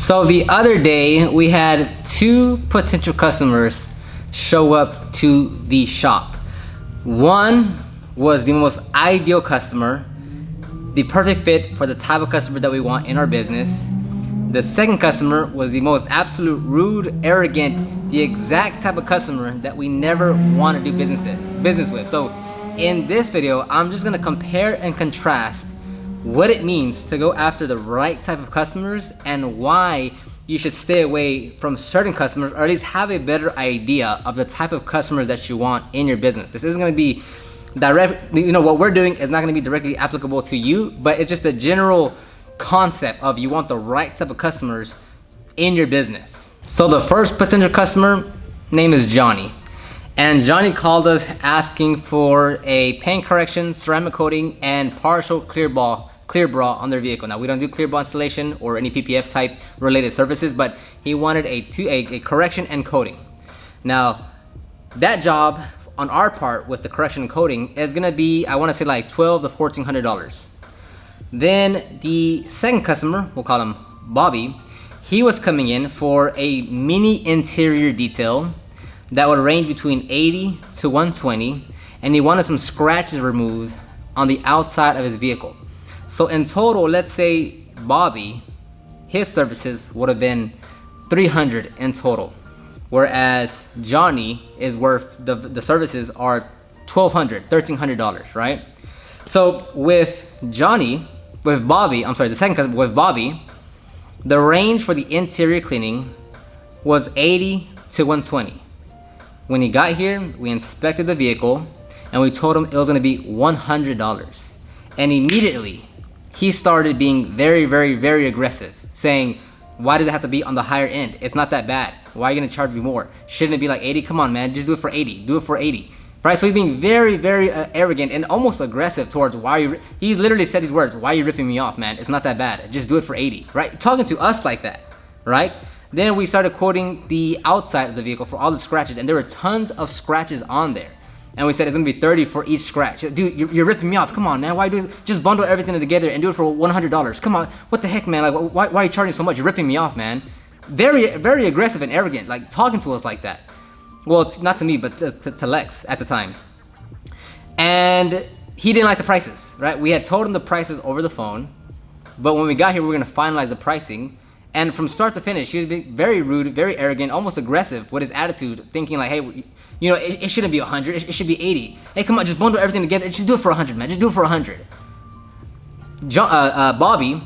So the other day we had two potential customers show up to the shop. One was the most ideal customer, the perfect fit for the type of customer that we want in our business. The second customer was the most absolute rude, arrogant, the exact type of customer that we never want to do business with. So in this video, I'm just gonna compare and contrast what it means to go after the right type of customers and why you should stay away from certain customers, or at least have a better idea of the type of customers that you want in your business. This isn't gonna be direct, what we're doing is not gonna be directly applicable to you, but it's just a general concept of you want the right type of customers in your business. So the first potential customer name is Johnny. And Johnny called us asking for a paint correction, ceramic coating, and partial clear bra on their vehicle. Now we don't do clear bra installation or any PPF type related services, but he wanted a correction and coating. Now that job on our part with the correction and coating is gonna be, I wanna say like $1,200 to $1,400. Then the second customer, we'll call him Bobby, he was coming in for a mini interior detail that would range between 80 to 120, and he wanted some scratches removed on the outside of his vehicle. So in total, let's say Bobby, his services would have been $300 in total, whereas Johnny is worth, the services are $1,200, $1,300, right? So with Bobby, the second customer, with Bobby, the range for the interior cleaning was 80 to 120. When he got here, we inspected the vehicle and we told him it was gonna be $100. And immediately, he started being very, very, very aggressive, saying, why does it have to be on the higher end? It's not that bad. Why are you gonna charge me more? Shouldn't it be like 80? Come on, man, just do it for 80. Do it for 80. Right? So he's being very, very arrogant and almost aggressive towards he's literally said these words, why are you ripping me off, man? It's not that bad. Just do it for 80, right? Talking to us like that, right? Then we started quoting the outside of the vehicle for all the scratches, and there were tons of scratches on there. And we said it's gonna be 30 for each scratch. Dude, you're ripping me off. Come on, man. Why do it? Just bundle everything together and do it for $100. Come on. What the heck, man? Like, why are you charging so much? You're ripping me off, man. Very, very aggressive and arrogant, like talking to us like that. Well, not to me, but to Lex at the time. And he didn't like the prices, right? We had told him the prices over the phone, but when we got here, we were gonna finalize the pricing. And from start to finish, he was being very rude, very arrogant, almost aggressive with his attitude, thinking like, hey, it shouldn't be 100, it should be 80. Hey, come on, just bundle everything together. Just do it for 100, man. Just do it for 100. Bobby,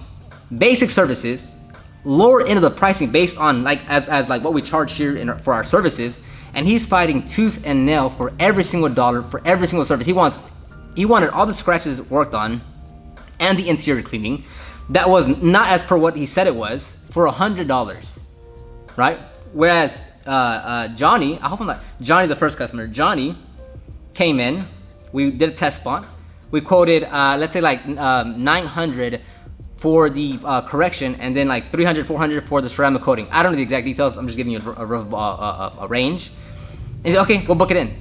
basic services, lower end of the pricing based on as what we charge here for our services, and he's fighting tooth and nail for every single dollar, for every single service. He wanted all the scratches worked on and the interior cleaning. That was not as per what he said it was, for $100, right? Whereas Johnny, Johnny the first customer, Johnny came in, we did a test spot, we quoted, let's say like $900 for the correction, and then like $300, $400 for the ceramic coating. I don't know the exact details, I'm just giving you a rough range. And he said, okay, we'll book it in.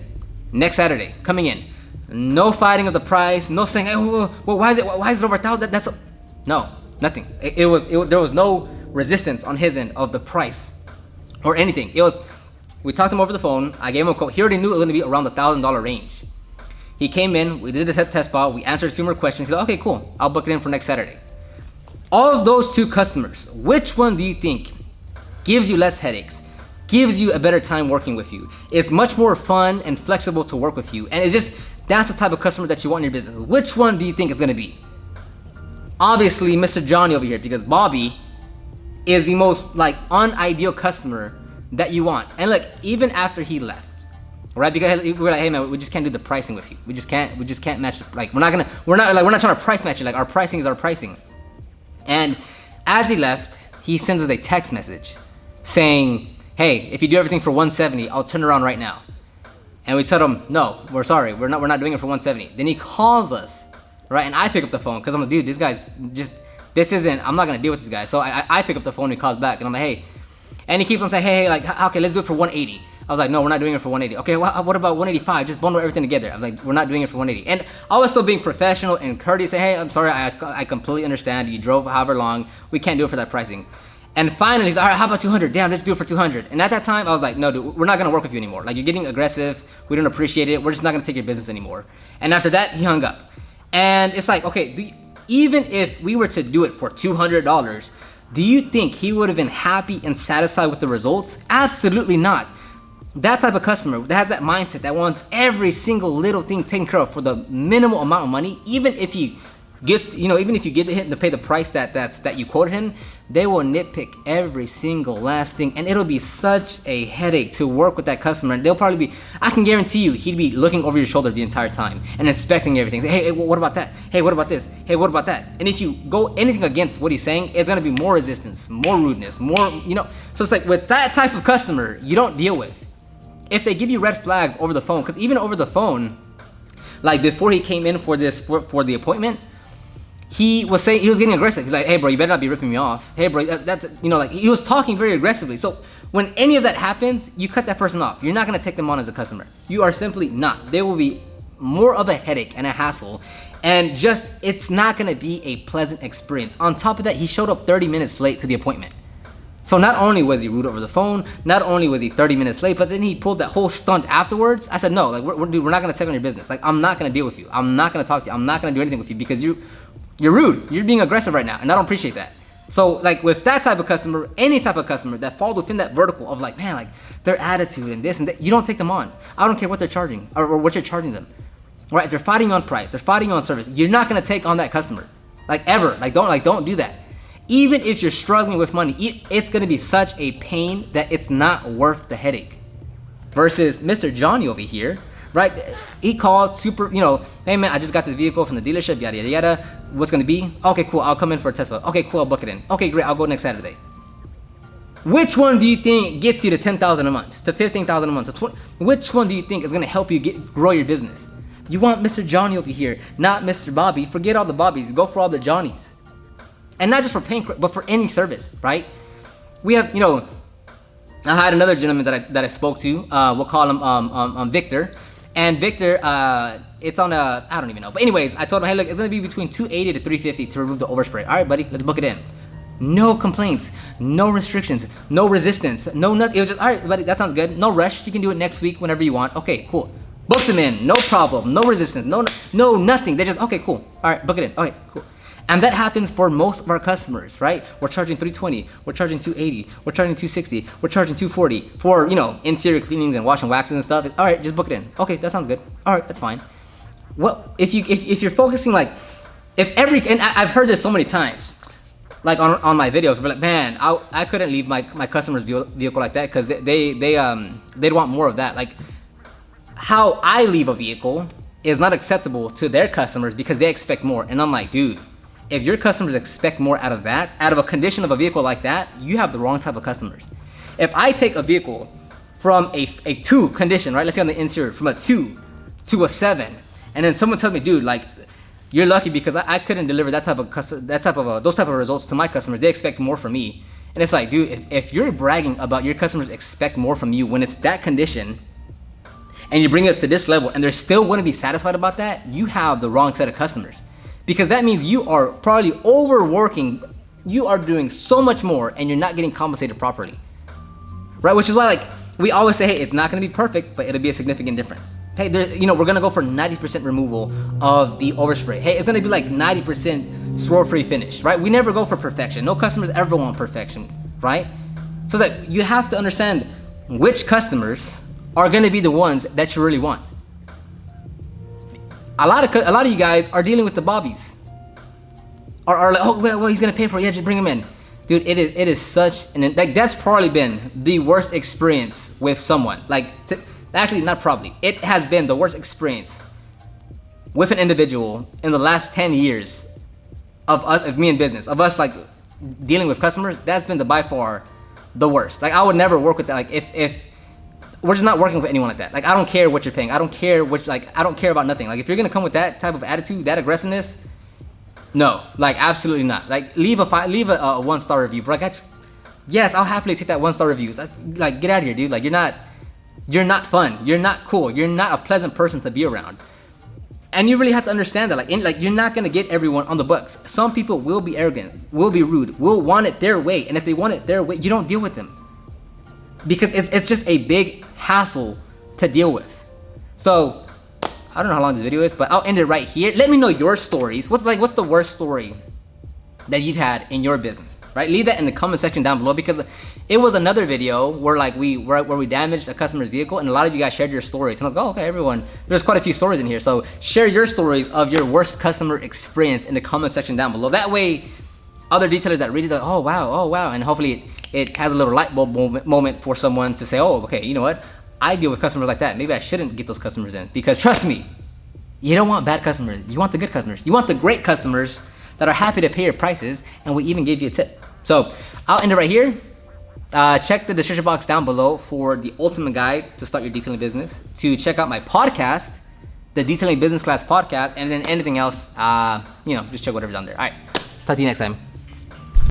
Next Saturday, coming in. No fighting of the price, no saying, hey, well, why is it over $1,000? No, nothing. There was no resistance on his end of the price or anything. We talked to him over the phone. I gave him a quote. He already knew it was going to be around the $1,000 range. He came in, we did the test spot, we answered a few more questions. He said, okay, cool, I'll book it in for next Saturday. All of those two customers, which one do you think gives you less headaches, gives you a better time working with you, is much more fun and flexible to work with you, and that's the type of customer that you want in your business? Which one do you think it's going to be? Obviously, Mr. Johnny over here, because Bobby is the most unideal customer that you want. And look, even after he left, right? Because we were like, hey man, we just can't do the pricing with you. We just can't match. We're not trying to price match you. Like, our pricing is our pricing. And as he left, he sends us a text message saying, hey, if you do everything for $170, I'll turn around right now. And we told him, no, we're sorry, we're not doing it for $170. Then he calls us. Right, and I pick up the phone because I'm like, dude, this guy's I'm not gonna deal with this guy. So I pick up the phone and he calls back and I'm like, hey, and he keeps on saying, hey, okay, let's do it for 180. I was like, no, we're not doing it for 180. Okay, what about 185? Just bundle everything together. I was like, we're not doing it for 180. And I was still being professional and courteous. Say, hey, I'm sorry, I completely understand. You drove however long. We can't do it for that pricing. And finally, he's like, all right, how about 200? Damn, let's do it for 200. And at that time, I was like, no, dude, we're not gonna work with you anymore. Like, you're getting aggressive. We don't appreciate it. We're just not gonna take your business anymore. And after that, he hung up. And it's like, okay, even if we were to do it for $200, do you think he would have been happy and satisfied with the results? Absolutely not. That type of customer that has that mindset that wants every single little thing taken care of for the minimal amount of money, even if he gets, even if you get him to pay the price that you quoted him, they will nitpick every single last thing, and it'll be such a headache to work with that customer. And they'll probably be, I can guarantee you, he'd be looking over your shoulder the entire time and inspecting everything. Say, hey, what about that? Hey, what about this? Hey, what about that? And if you go anything against what he's saying, it's gonna be more resistance, more rudeness, more, So it's like with that type of customer, you don't deal with. If they give you red flags over the phone, because even over the phone, like before he came in for the appointment, he was getting aggressive. He's like, hey bro, you better not be ripping me off. Hey bro, like he was talking very aggressively. So when any of that happens, you cut that person off. You're not gonna take them on as a customer. You are simply not. They will be more of a headache and a hassle, and it's not gonna be a pleasant experience. On top of that, he showed up 30 minutes late to the appointment. So not only was he rude over the phone, not only was he 30 minutes late, but then he pulled that whole stunt afterwards. I said, no, like, we're not gonna take on your business. Like, I'm not gonna deal with you. I'm not gonna talk to you. I'm not gonna do anything with you because you're rude. You're being aggressive right now, and I don't appreciate that. So like with that type of customer, any type of customer that falls within that vertical of like, man, like their attitude and this and that, you don't take them on. I don't care what they're charging or what you're charging them. Right? If they're fighting on price, they're fighting on service, you're not gonna take on that customer. Like ever. Don't do that. Even if you're struggling with money, it's gonna be such a pain that it's not worth the headache. Versus Mr. Johnny over here, right? He called super, hey man, I just got this vehicle from the dealership, yada, yada, yada. What's gonna be? Okay, cool, I'll come in for a Tesla. Okay, cool, I'll book it in. Okay, great, I'll go next Saturday. Which one do you think gets you to 10,000 a month, to 15,000 a month? Which one do you think is gonna help you grow your business? You want Mr. Johnny over here, not Mr. Bobby. Forget all the Bobbies, go for all the Johnnies. And not just for paying, but for any service, right? We have, I had another gentleman that I spoke to. We'll call him Victor. And Victor, it's on I don't even know. But anyways, I told him, hey, look, it's gonna be between 280 to 350 to remove the overspray. All right, buddy, let's book it in. No complaints, no restrictions, no resistance, no nothing. It was just, all right, buddy, that sounds good. No rush. You can do it next week whenever you want. Okay, cool. Book them in, no problem, no resistance, no nothing. They just, okay, cool. All right, book it in. Okay, cool. And that happens for most of our customers, right? We're charging $320, we're charging $280, we're charging $260, we're charging $240 for, interior cleanings and wash and waxes and stuff. All right, just book it in. Okay, that sounds good. All right, that's fine. Well, if you're focusing like, and I've heard this so many times, like on my videos, we're like, man, I couldn't leave my customer's vehicle like that because they'd want more of that. Like, how I leave a vehicle is not acceptable to their customers because they expect more. And I'm like, dude, if your customers expect more out of a condition of a vehicle like that, you have the wrong type of customers. If I take a vehicle from a 2 condition, right? Let's say on the interior, from a 2 to a 7, and then someone tells me, dude, like, you're lucky because I couldn't deliver those type of results to my customers. They expect more from me. And it's like, dude, if you're bragging about your customers expect more from you when it's that condition, and you bring it up to this level, and they're still wouldn't be satisfied about that, you have the wrong set of customers. Because that means you are probably overworking, you are doing so much more, and you're not getting compensated properly. Right? Which is why, like, we always say, hey, it's not gonna be perfect, but it'll be a significant difference. Hey, we're gonna go for 90% removal of the overspray. Hey, it's gonna be like 90% swirl-free finish, right? We never go for perfection. No customers ever want perfection, right? So that you have to understand which customers are gonna be the ones that you really want. A lot of you guys are dealing with the bobbies. Are like, oh well, he's gonna pay for it. Yeah, just bring him in, dude. It is such that's probably been the worst experience with someone. Actually, not probably. It has been the worst experience with an individual in the last 10 years of me in business, of us like dealing with customers. That's been by far the worst. Like, I would never work with that. Like, if we're just not working with anyone like that. Like, I don't care what you're paying. I don't care I don't care about nothing. Like, if you're gonna come with that type of attitude, that aggressiveness, no, like, absolutely not. Like, leave a 1-star review, bro. Yes, I'll happily take that 1-star review. Like, get out of here, dude. Like, you're not fun. You're not cool. You're not a pleasant person to be around. And you really have to understand that, like you're not gonna get everyone on the books. Some people will be arrogant, will be rude, will want it their way, and if they want it their way, you don't deal with them because it's just a big hassle to deal with. So I don't know how long this video is, but I'll end it right here. Let me know your stories. What's the worst story that you've had in your business, right? Leave that in the comment section down below, because it was another video where we damaged a customer's vehicle, and a lot of you guys shared your stories. And I was like, oh, okay, everyone, there's quite a few stories in here. So share your stories of your worst customer experience in the comment section down below. That way, other detailers that read it, like, oh wow, and hopefully it has a little light bulb moment for someone to say, oh, okay, you know what? I deal with customers like that. Maybe I shouldn't get those customers in, because trust me, you don't want bad customers. You want the good customers. You want the great customers that are happy to pay your prices and will even give you a tip. So I'll end it right here. Check the description box down below for the ultimate guide to start your detailing business, to check out my podcast, the Detailing Business Class podcast, and then anything else, just check whatever's on there. All right, talk to you next time.